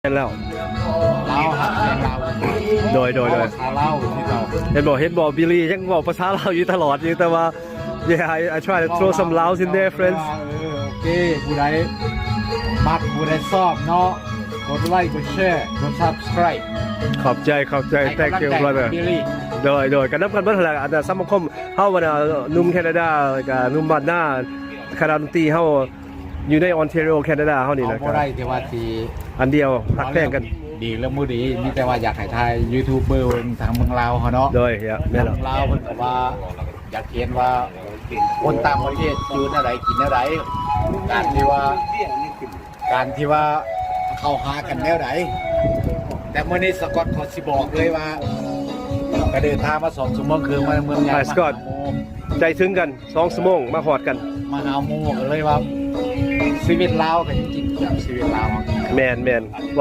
แล้วเราครับเรา โดยขาเล่าที่เรา เห็นบอกบิลลี่ยังบอกภาษาลาวอยู่ตลอดอยู่แต่ว่า I try to throw some Laos in there friends โอเคผู้ใดมักผู้ใดชอบเนาะกดไลค์กดแชร์กด subscribe ขอบใจ thank you brother บิลลี่ โดยกันนับกันเมื่อไหร่อันนั้นสังคมเฮาวันนุ่มแคนาดากับนุ่มบ้านหน้าคณะดนตรีเฮาอยู่ในออนแทรีโอแคนาดาเฮานี่ เอา นะค บ่ รับ ได้ที่ว่าที่ อันเดียวพักแพงกัน ดีแล้วมือดีมีแต่ว่าอยากให้ทายยูทูบเบอร์ทางเมืองลาวเขาเนาะ โดยแม่น เมื แล้ว องลาวเพิ่นก็ว่าอยากเห็นว่าคนต่างประเทศอยู่อะไรกินอะไรการที่ว่าเข้าหากันแนวไหนแต่เมื่อนี้สกอตเขาสิบอกเลยว่าก็เดินทางมา2 ชั่วโมงคือมาเมืองใหญ่ สกอตใจถึงกัน2ชั่วโมงมาฮอดกัน มาหาหมู่ก็เลยว่าชีวิตลาวก็จริงๆชีวิตลาว แมนเว้า